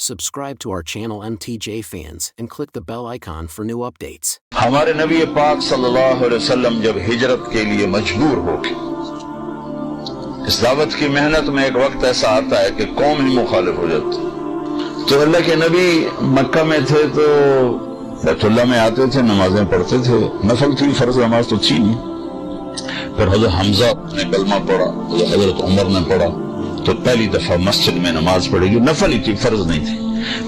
subscribe to our channel MTJ Fans and click the bell icon for new updates. ہمارے نبی پاک صلی اللہ علیہ وسلم جب ہجرت کے لیے مجبور ہو گئے، اس دعوت کی محنت میں ایک وقت ایسا آتا ہے کہ قوم ہی مخالف ہو جاتی، تو اللہ کے نبی مکہ میں تھے تو بیت اللہ میں آتے تھے، نمازیں پڑھتے تھے، نفل تھی، فرض نماز تو تھی نہیں۔ پھر حضرت حمزہ نے کلمہ پڑھا، حضرت عمر نے پڑھا، تو پہلی دفعہ مسجد میں نماز پڑھی، جو نفل ہی تھی، فرض نہیں تھی۔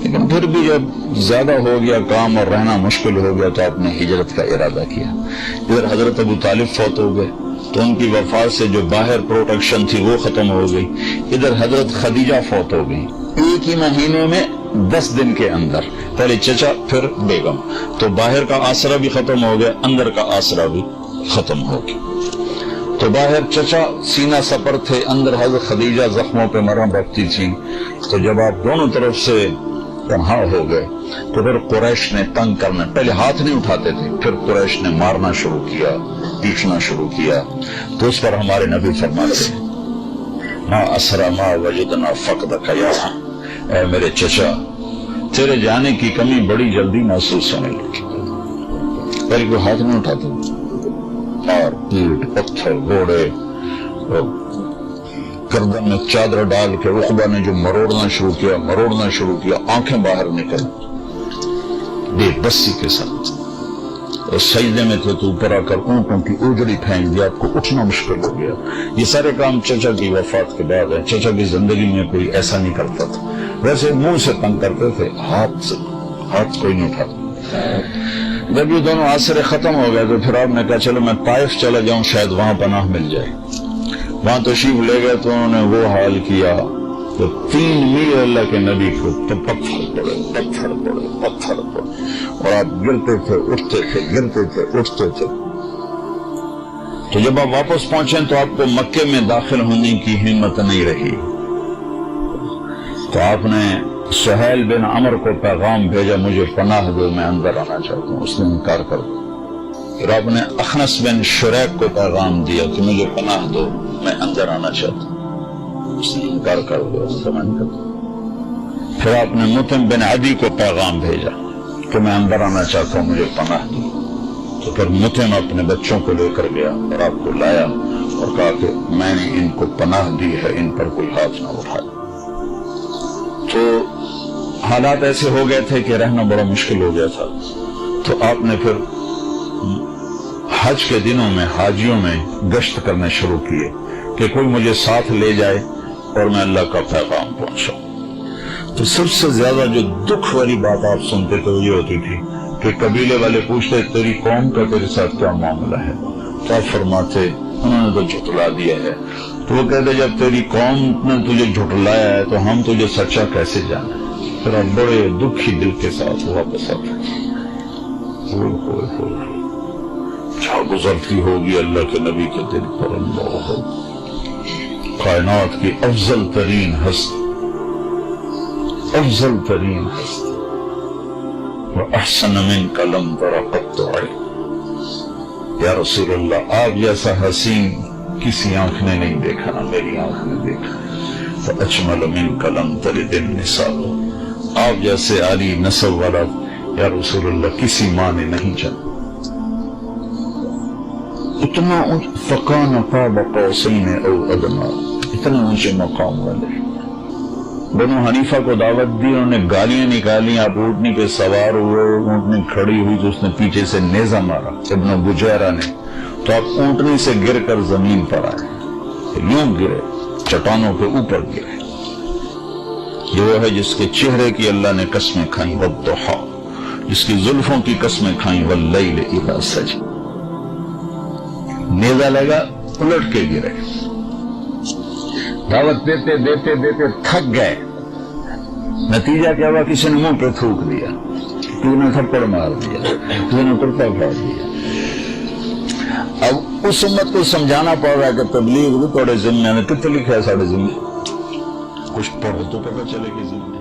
لیکن پھر بھی جب زیادہ ہو گیا کام اور رہنا مشکل ہو گیا تو آپ نے ہجرت کا ارادہ کیا۔ ادھر حضرت ابو طالب فوت ہو گئے تو ان کی وفات سے جو باہر پروٹیکشن تھی وہ ختم ہو گئی، ادھر حضرت خدیجہ فوت ہو گئی ایک ہی مہینے میں 10 دن کے اندر، پہلے چچا پھر بیگم، تو باہر کا آسرا بھی ختم ہو گیا، اندر کا آسرا بھی ختم ہو گیا۔ تو باہر چچا سینہ سپر تھے، اندر حضرت خدیجہ زخموں پہ مرہم رکھتی تھی، تو جب آپ دونوں طرف سے تنہا ہو گئے تو پھر قریش نے تنگ کرنا، پہلے ہاتھ نہیں اٹھاتے تھے، پھر قریش نے مارنا شروع کیا، پیٹنا شروع کیا، تو اس پر ہمارے نبی فرماتے ہیں ما اسرا ما وجدنا فقدک یا، اے میرے چچا تیرے جانے کی کمی بڑی جلدی محسوس ہونے لگی۔ پہلے کوئی ہاتھ نہیں اٹھاتے، اور پیٹ، پتھر، گھوڑے، گردن میں چادر ڈال کے عقبہ نے جو مروڑنا شروع کیا، آنکھیں باہر نکل، بے بسی کے ساتھ، اور سجدے میں تھے تو اوپر آ کر اونٹوں کی اوجڑی پھینک دیا، آپ کو اٹھنا مشکل ہو گیا۔ یہ سارے کام چچا کی وفات کے بعد ہے، چچا کی زندگی میں کوئی ایسا نہیں کرتا تھا، ویسے منہ سے تنگ کرتے تھے، ہاتھ کوئی نہیں اٹھاتا۔ جب یہ دونوں آسرے ختم ہو گئے تو پھر آپ نے کہا چلو میں طائف چلا جاؤں، شاید وہاں پناہ مل جائے۔ وہاں تشریف لے گئے تو انہوں نے وہ حال کیا تو 3 میل اللہ کے نبی کو تو پتھر پڑے، اور آپ گرتے تھے اٹھتے تھے۔ تو جب آپ واپس پہنچے تو آپ کو مکے میں داخل ہونے کی ہمت نہیں رہی، تو آپ نے سہیل بن عمر کو پیغام بھیجا مجھے پناہ دو، میں اندر آنا چاہتا ہوں، اس نے انکار کر دیا۔ پھر آپ نے اخنس بن شریک کو پیغام دیا کہ مجھے پناہ دو، میں اندر آنا چاہتا ہوں، اس نے انکار کر دیا، پھر آپ نے مطعم بن عدی کو پیغام بھیجا کہ میں اندر آنا چاہتا ہوں، مجھے پناہ دو، تو پھر مطعم اپنے بچوں کو لے کر گیا اور آپ کو لایا اور کہا کہ میں نے ان کو پناہ دی ہے، ان پر کوئی ہاتھ نہ اٹھائے۔ تو حالات ایسے ہو گئے تھے کہ رہنا بڑا مشکل ہو گیا تھا، تو آپ نے پھر حج کے دنوں میں حاجیوں میں گشت کرنے شروع کیے کہ کوئی مجھے ساتھ لے جائے اور میں اللہ کا پیغام پہنچاؤں۔ تو سب سے زیادہ جو دکھ والی بات آپ سنتے تو یہ ہوتی تھی کہ قبیلے والے پوچھتے تیری قوم کا تیرے ساتھ کیا معاملہ ہے، تو آپ فرماتے انہوں نے تو جھٹلا دیا ہے، تو وہ کہتے جب تیری قوم نے تجھے جھٹلایا ہے تو ہم تجھے سچا کیسے جانے۔ پھر آپ بڑے دکھی دل کے ساتھ واپس آتے، کیا گزرتی ہوگی اللہ کے نبی کے دل پر، اللہ کائنات کی افضل ترین ہستی، وَأَحْسَنَ مِنْكَ لَمْ تَرَ قَطُّ عَيْنٌ، یا رسول اللہ آپ جیسا حسین کسی آنکھ نے نہیں دیکھا، نہ میری آنکھ نے دیکھا۔ فَأَجْمَلَ مِنْكَ لَمْ تَلِدِ النِّسَاءُ، آپ جیسے عالی نسب والا یا رسول اللہ کسی ماں نے نہیں جانا۔ اتنا فَكَانَ قَابَ قَوْسَيْنِ أَوْ أَدْنَىٰ، اتنے اونچے مقام والے۔ بنو حنیفہ کو دعوت دی، انہوں نے گالیاں نکالی، آپ اونٹنی پہ سوار ہوئے، اونٹنی کھڑی ہوئی تو اس نے پیچھے سے نیزہ مارا ابن بجیرہ نے، تو آپ اونٹنی سے گر کر زمین پر آئے، یوں گرے، چٹانوں کے اوپر گرے۔ یہ وہ ہے جس کے چہرے کی اللہ نے قسمیں کھائیں، والضحیٰ، جس کی زلفوں کی قسمیں کھائیں، واللیل اذا سجی۔ نیزہ لگا، الٹ کے گرے، دعوت دیتے تھک گئے، نتیجہ کیا ہوا، کسی نے منہ پہ تھوک دیا، تو نے تھپڑ مار دیا، تو نے کرتا پھاڑ دیا۔ اب اس امت کو سمجھانا پڑ رہا ہے کہ تبلیغ بھی تھوڑے ذمہ نے کتنے لکھا ہے، ساڑھے ذمہ، کچھ پڑھو تو پتہ چلے کہ ذمہ